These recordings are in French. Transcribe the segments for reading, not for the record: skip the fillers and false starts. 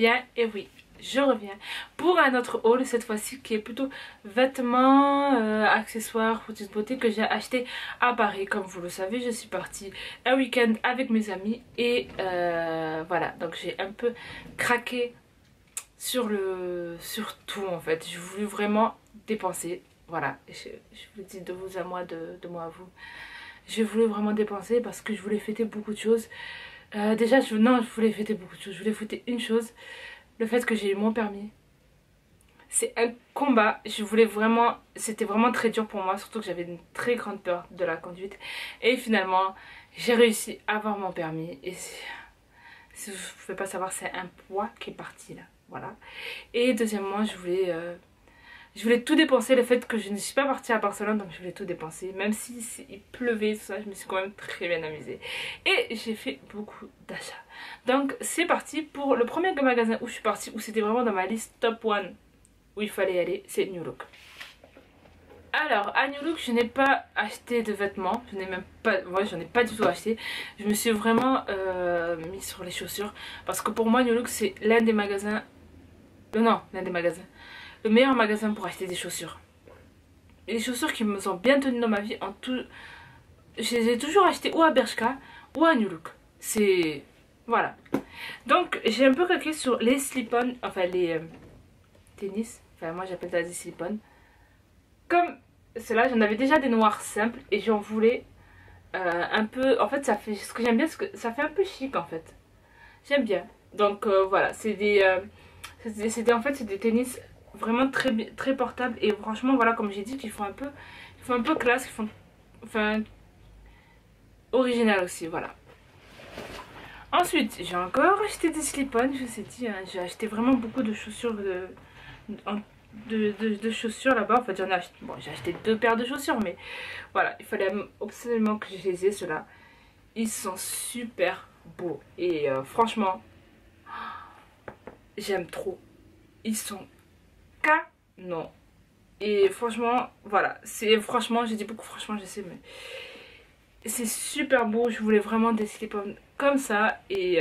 bien? Et oui, je reviens pour un autre haul, cette fois-ci qui est plutôt vêtements, accessoires, petites beautés que j'ai acheté à Paris. Comme vous le savez, je suis partie un week-end avec mes amis et voilà, donc j'ai un peu craqué sur tout en fait. Je voulais vraiment dépenser, voilà, je vous dis de vous à moi, de moi à vous. Je voulais vraiment dépenser parce que je voulais fêter beaucoup de choses. Déjà, non, je voulais fêter beaucoup de choses. Je voulais fêter une chose, le fait que j'ai eu mon permis. C'est un combat. Je voulais vraiment, c'était vraiment très dur pour moi, surtout que j'avais une très grande peur de la conduite. Et finalement, j'ai réussi à avoir mon permis. Et si vous ne pouvez pas savoir, c'est un poids qui est parti là. Voilà. Et deuxièmement, je voulais tout dépenser, le fait que je ne suis pas partie à Barcelone, donc je voulais tout dépenser. Même si il pleuvait, tout ça, je me suis quand même très bien amusée. Et j'ai fait beaucoup d'achats. Donc c'est parti pour le premier magasin où je suis partie, où c'était vraiment dans ma liste top 1 où il fallait y aller, c'est New Look. Alors à New Look, je n'ai pas acheté de vêtements, je n'ai même pas, ouais, j'en ai pas du tout acheté. Je me suis vraiment mis sur les chaussures parce que pour moi New Look c'est l'un des magasins, non, l'un des magasins. Le meilleur magasin pour acheter des chaussures. Et les chaussures qui me sont bien tenues dans ma vie, en tout, je les ai toujours achetées ou à Bershka ou à New Look. C'est... Voilà. Donc j'ai un peu craqué sur les slip-on, enfin les tennis. Enfin moi j'appelle ça des slip-on. Comme ceux-là, j'en avais déjà des noirs simples et j'en voulais un peu... En fait ça fait... Ce que j'aime bien, c'est que ça fait un peu chic en fait. J'aime bien. Donc voilà, c'est des... en fait c'est des tennis vraiment très portable et franchement voilà, comme j'ai dit, qu'ils font un peu classe, qu'ils font enfin original aussi, voilà. Ensuite j'ai encore acheté des slip-on, je vous ai dit, hein, j'ai acheté vraiment beaucoup de chaussures de chaussures là-bas. En fait j'en ai acheté, bon j'ai acheté 2 paires de chaussures, mais voilà, il fallait absolument que je les ai, ceux-là. Ils sont super beaux et franchement j'aime trop, ils sont canon. Et franchement, voilà, c'est franchement, j'ai dit beaucoup franchement, je sais, mais c'est super beau. Je voulais vraiment des slip-on comme ça. Et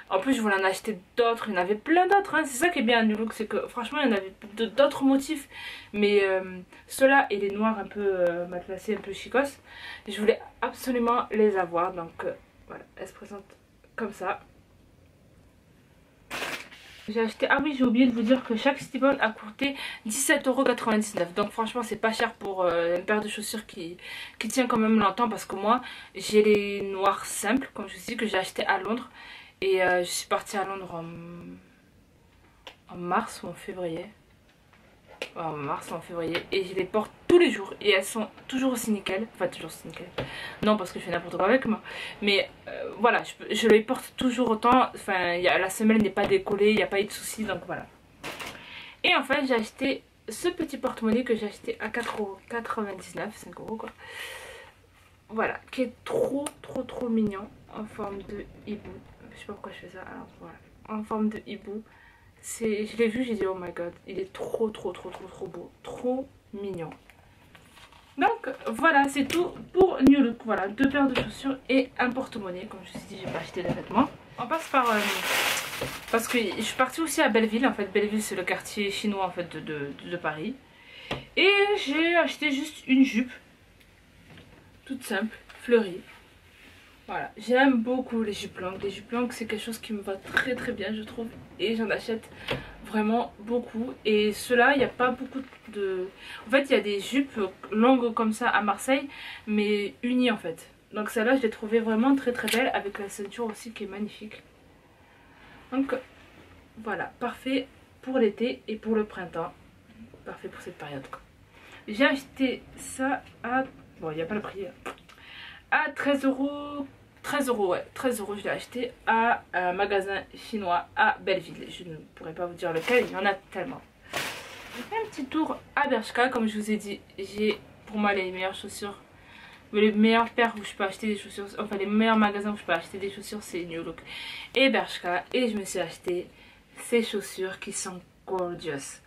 en plus, je voulais en acheter d'autres. Il y en avait plein d'autres, hein. C'est ça qui est bien à New Look, c'est que franchement, il y en avait d'autres motifs. Mais ceux-là et les noirs un peu matelassés, un peu chicos, je voulais absolument les avoir. Donc voilà, elles se présentent comme ça. J'ai acheté, ah oui j'ai oublié de vous dire que chaque slip-on a coûté 17,99 €. Donc franchement c'est pas cher pour une paire de chaussures qui tient quand même longtemps. Parce que moi j'ai les noirs simples, comme je vous dis, que j'ai acheté à Londres. Et je suis partie à Londres en mars ou en février. En mars ou en février. Et je les porte tous les jours et elles sont toujours aussi nickel. Enfin toujours aussi nickel. Non, parce que je fais n'importe quoi avec moi. Mais voilà, je les porte toujours autant. Enfin la semelle n'est pas décollée, il n'y a pas eu de soucis, donc voilà. Et enfin j'ai acheté ce petit porte-monnaie que j'ai acheté à 4,99 €, 5 € quoi. Voilà, qui est trop mignon, en forme de hibou. Je sais pas pourquoi je fais ça, alors voilà, en forme de hibou. Je l'ai vu, j'ai dit oh my god, il est trop beau, trop mignon. Donc voilà, c'est tout pour New Look. Voilà, 2 paires de chaussures et un porte-monnaie. Comme je vous ai dit, j'ai pas acheté de vêtements. On passe par parce que je suis partie aussi à Belleville. En fait Belleville c'est le quartier chinois en fait de Paris. Et j'ai acheté juste une jupe toute simple, fleurie. Voilà, j'aime beaucoup les jupes longues. Les jupes longues c'est quelque chose qui me va très bien je trouve. Et j'en achète vraiment beaucoup. Et ceux-là, il n'y a pas beaucoup de... En fait, il y a des jupes longues comme ça à Marseille, mais unies en fait. Donc celle-là, je l'ai trouvée vraiment très belle, avec la ceinture aussi qui est magnifique. Donc voilà, parfait pour l'été et pour le printemps. Parfait pour cette période quoi. J'ai acheté ça à... Bon, il n'y a pas le prix. À 13 €. 13 €, ouais, 13 € je l'ai acheté à un magasin chinois à Belleville. Je ne pourrais pas vous dire lequel, il y en a tellement. J'ai fait un petit tour à Bershka, comme je vous ai dit, j'ai pour moi les meilleures chaussures, les meilleures paires où je peux acheter des chaussures, enfin les meilleurs magasins où je peux acheter des chaussures c'est New Look et Bershka. Et je me suis acheté ces chaussures qui sont gorgeous.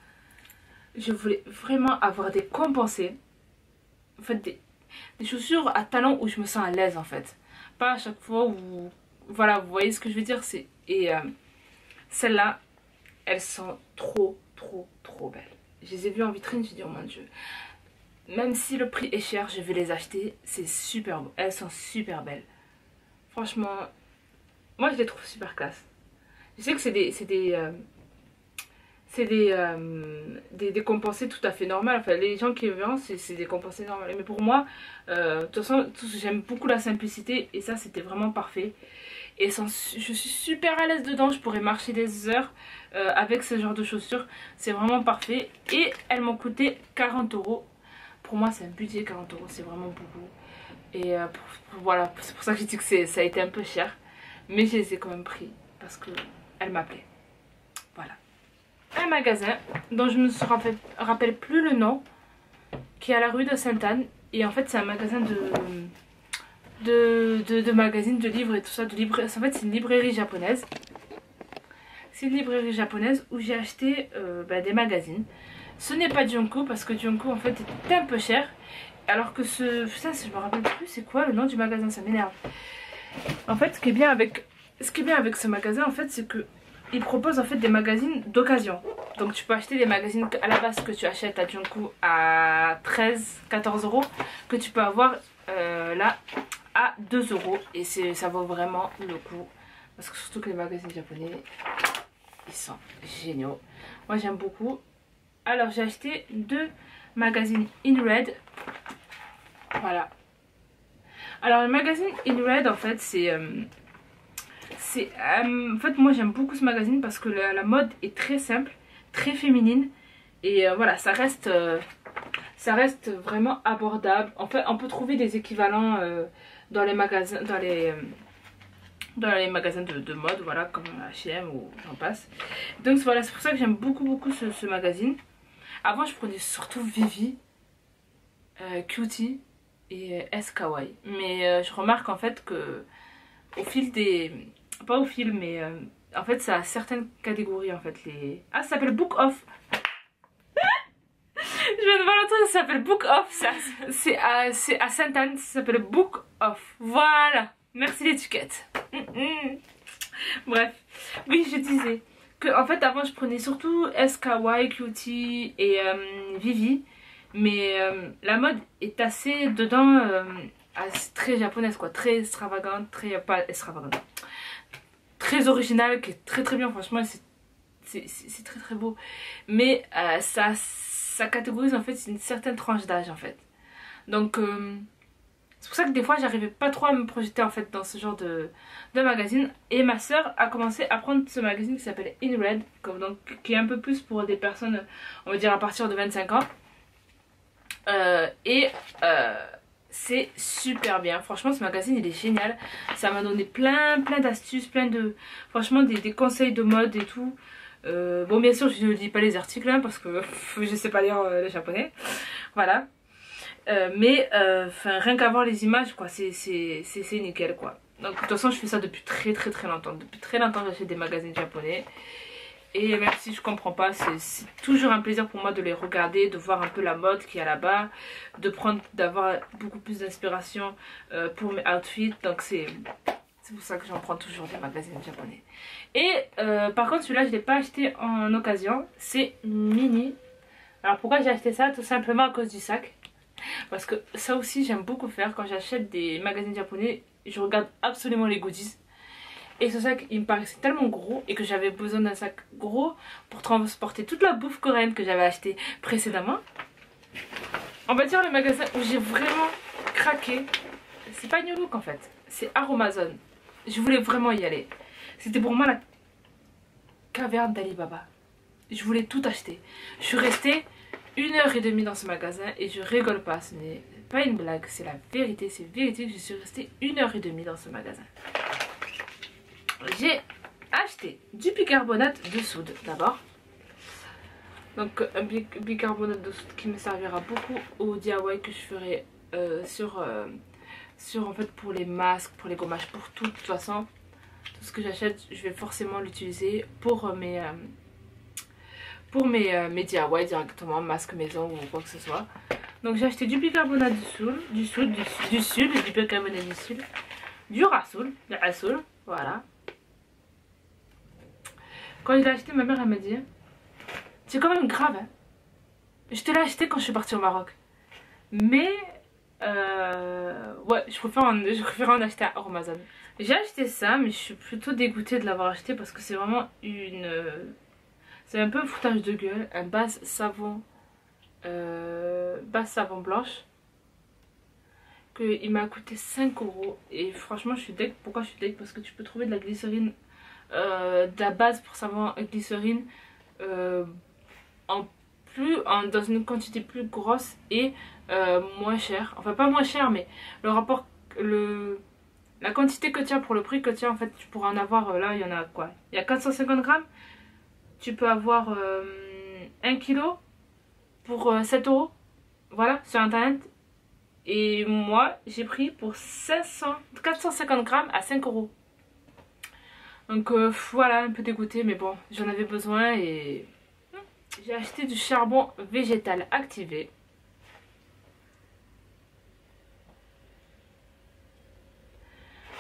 Je voulais vraiment avoir des compensés, en fait des chaussures à talons où je me sens à l'aise en fait. Pas à chaque fois où... Voilà, vous voyez ce que je veux dire. Et celle-là, elles sont trop belles. Je les ai vues en vitrine, j'ai dit oh mon dieu. Même si le prix est cher, je vais les acheter. C'est super beau. Elles sont super belles. Franchement, moi je les trouve super classe. Je sais que c'est des compensés tout à fait normales. Enfin, les gens qui le verront, c'est des compensés normales. Mais pour moi, de toute façon, j'aime beaucoup la simplicité. Et ça, c'était vraiment parfait. Et je suis super à l'aise dedans. Je pourrais marcher des heures avec ce genre de chaussures. C'est vraiment parfait. Et elles m'ont coûté 40 €. Pour moi, c'est un budget, 40 €. C'est vraiment beaucoup. Et voilà, c'est pour ça que j'ai dit que ça a été un peu cher. Mais je les ai quand même pris. Parce qu'elles m'appelaient. Voilà. Un magasin dont je ne me rappelle plus le nom, qui est à la rue de Sainte-Anne. Et en fait c'est un magasin de magazines, de livres et tout ça. En fait c'est une librairie japonaise. C'est une librairie japonaise où j'ai acheté des magazines. Ce n'est pas Junko parce que Junko en fait est un peu cher. Alors que putain, je me rappelle plus c'est quoi le nom du magasin, ça m'énerve. En fait ce qui est bien avec ce magasin en fait c'est que il propose en fait des magazines d'occasion. Donc tu peux acheter des magazines à la base que tu achètes à Junko à 13-14 €, que tu peux avoir là à 2 €. Et ça vaut vraiment le coup. Parce que surtout que les magazines japonais, ils sont géniaux. Moi j'aime beaucoup. Alors j'ai acheté 2 magazines In Red. Voilà. Alors le magazine In Red en fait en fait moi j'aime beaucoup ce magazine parce que la mode est très simple, très féminine et voilà, ça reste vraiment abordable. En fait on peut trouver des équivalents dans les magasins de mode, voilà, comme H&M ou j'en passe. Donc voilà, c'est pour ça que j'aime beaucoup ce magazine. Avant je prenais surtout Vivi, Cutie et S Kawaii, mais je remarque en fait que au fil des... pas au fil mais en fait ça a certaines catégories en fait. Ah, ça s'appelle Book Off. Je viens de voir le truc, ça s'appelle Book Off. C'est à Sainte-Anne, ça s'appelle Book Off. Voilà, merci l'étiquette. Bref, oui je disais que en fait avant je prenais surtout SKY, Cutie et Vivi. Mais la mode est assez dedans, très japonaise quoi, très extravagante, pas extravagante, très originale, qui est très bien, franchement c'est très beau. Mais ça catégorise en fait une certaine tranche d'âge en fait. Donc c'est pour ça que des fois j'arrivais pas trop à me projeter en fait dans ce genre de magazine. Et ma soeur a commencé à prendre ce magazine qui s'appelle In Red, donc, qui est un peu plus pour des personnes on va dire à partir de 25 ans. C'est super bien, franchement ce magazine il est génial. Ça m'a donné plein d'astuces, franchement des conseils de mode et tout. Bon bien sûr je ne lis pas les articles hein, parce que je sais pas lire le japonais. Voilà. Mais rien qu'à voir les images quoi, c'est nickel quoi. Donc de toute façon je fais ça depuis très longtemps. Depuis très longtemps j'achète des magazines japonais. Et même si je comprends pas, c'est toujours un plaisir pour moi de les regarder, de voir un peu la mode qu'il y a là-bas, d'avoir beaucoup plus d'inspiration pour mes outfits. Donc c'est pour ça que j'en prends toujours des magazines japonais. Et par contre celui-là je ne l'ai pas acheté en occasion, c'est Mini. Alors pourquoi j'ai acheté ça? Tout simplement à cause du sac. Parce que ça aussi j'aime beaucoup faire, quand j'achète des magazines japonais, je regarde absolument les goodies. Et ce sac il me paraissait tellement gros et que j'avais besoin d'un sac gros pour transporter toute la bouffe coréenne que j'avais acheté précédemment. On va dire le magasin où j'ai vraiment craqué, c'est pas New Look en fait, c'est Aromazone. Je voulais vraiment y aller. C'était pour moi la caverne d'Alibaba. Je voulais tout acheter. Je suis restée 1h30 dans ce magasin et je rigole pas, ce n'est pas une blague, c'est la vérité, c'est véridique. Je suis restée 1h30 dans ce magasin. J'ai acheté du bicarbonate de soude d'abord. Donc un bicarbonate de soude qui me servira beaucoup au DIY que je ferai sur en fait pour les masques, pour les gommages, pour tout. De toute façon, tout ce que j'achète, je vais forcément l'utiliser pour mes DIY directement, masque maison ou quoi que ce soit. Donc j'ai acheté du bicarbonate du soude, du bicarbonate du soude, du Rasoul, voilà. Quand je l'ai acheté, ma mère elle m'a dit c'est quand même grave hein. Je te l'ai acheté quand je suis partie au Maroc. Mais ouais, je préfère en acheter à Amazon. J'ai acheté ça, mais je suis plutôt dégoûtée de l'avoir acheté parce que c'est vraiment une... c'est un peu un foutage de gueule, un base savon blanche. Il m'a coûté 5 € et franchement je suis deg. Pourquoi je suis deg? Parce que tu peux trouver de la glycérine, de la base pour savon glycérine dans une quantité plus grosse et moins chère. Enfin pas moins cher, mais le rapport, la quantité que tu as pour le prix que tu as, en fait tu pourras en avoir, là il y en a quoi? Il y a 450 grammes. Tu peux avoir 1 kg pour 7 €. Voilà, sur internet. Et moi j'ai pris pour 450 grammes à 5 €. Donc voilà, un peu dégoûtée, mais bon, j'en avais besoin. Et j'ai acheté du charbon végétal activé.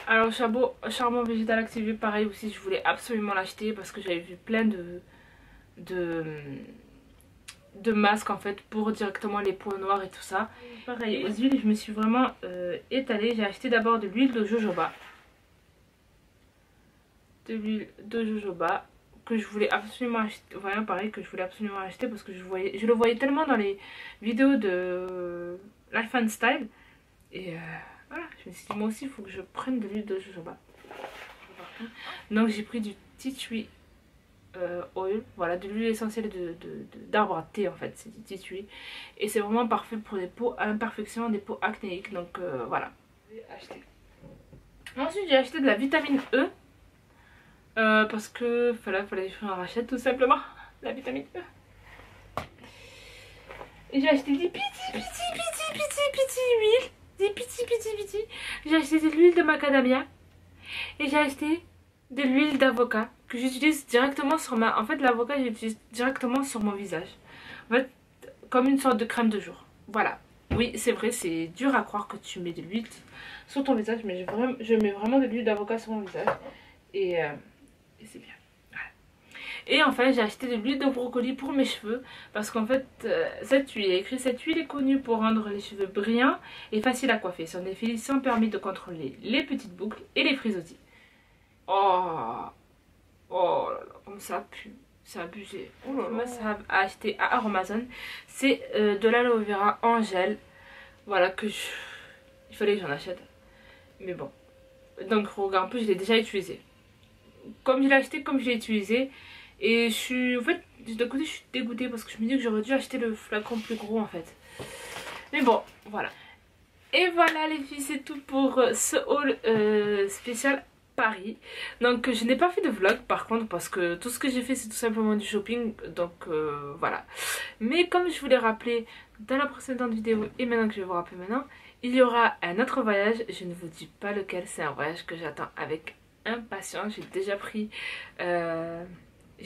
Alors charbon végétal activé, pareil aussi, je voulais absolument l'acheter parce que j'avais vu plein de masques en fait pour directement les peaux noires et tout ça. Pareil, aux huiles, je me suis vraiment étalée. J'ai acheté d'abord de l'huile de jojoba. De l'huile de jojoba que je voulais absolument acheter. Voilà, pareil, que je voulais absolument acheter parce que je le voyais tellement dans les vidéos de Life and Style. Et voilà, je me suis dit moi aussi il faut que je prenne de l'huile de jojoba. Donc j'ai pris du tea tree oil, voilà, de l'huile essentielle d'arbre à thé en fait, c'est du tea tree. Et c'est vraiment parfait pour les peaux à imperfection, des peaux acnéiques. Donc voilà, j'ai acheté. Ensuite j'ai acheté de la vitamine E. Parce que fallait que je en rachète tout simplement la vitamine E. Et j'ai acheté des petits huiles. Des petits. J'ai acheté de l'huile de macadamia. Et j'ai acheté de l'huile d'avocat que j'utilise directement sur ma... En fait l'avocat j'utilise directement sur mon visage. En fait comme une sorte de crème de jour. Voilà. Oui c'est vrai, c'est dur à croire que tu mets de l'huile sur ton visage. Mais je mets vraiment de l'huile d'avocat sur mon visage. Et c'est bien. Voilà. Et enfin j'ai acheté de l'huile de brocoli pour mes cheveux. Parce qu'en fait cette huile est connue pour rendre les cheveux brillants et faciles à coiffer. Son efficient permet de contrôler les petites boucles et les frisottis. Oh là là, comme ça pue. C'est abusé. Oh là là. Moi ça a acheté à Amazon. C'est de l'aloe vera en gel. Voilà il fallait que j'en achète. Mais bon. Donc regarde un peu, je l'ai déjà utilisé. Comme je l'ai acheté, comme je l'ai utilisé. Et je suis... En fait, d'un côté je suis dégoûtée parce que je me dis que j'aurais dû acheter le flacon plus gros en fait. Mais bon, voilà. Et voilà les filles, c'est tout pour ce haul spécial Paris. Donc je n'ai pas fait de vlog par contre parce que tout ce que j'ai fait c'est tout simplement du shopping. Donc voilà. Mais comme je vous l'ai rappelé dans la précédente vidéo et maintenant que je vais vous rappeler maintenant, il y aura un autre voyage. Je ne vous dis pas lequel, c'est un voyage que j'attends avec impatience. J'ai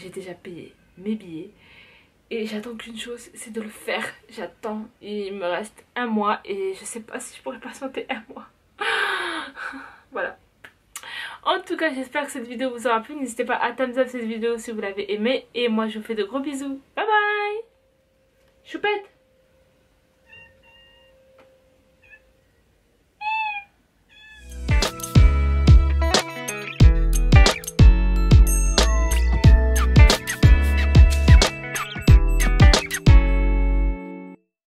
déjà payé mes billets. Et j'attends qu'une chose, c'est de le faire. J'attends, il me reste 1 mois et je sais pas si je pourrais patienter 1 mois. Voilà. En tout cas, j'espère que cette vidéo vous aura plu. N'hésitez pas à thumbs up cette vidéo si vous l'avez aimée. Et moi, je vous fais de gros bisous. Bye bye. Choupette.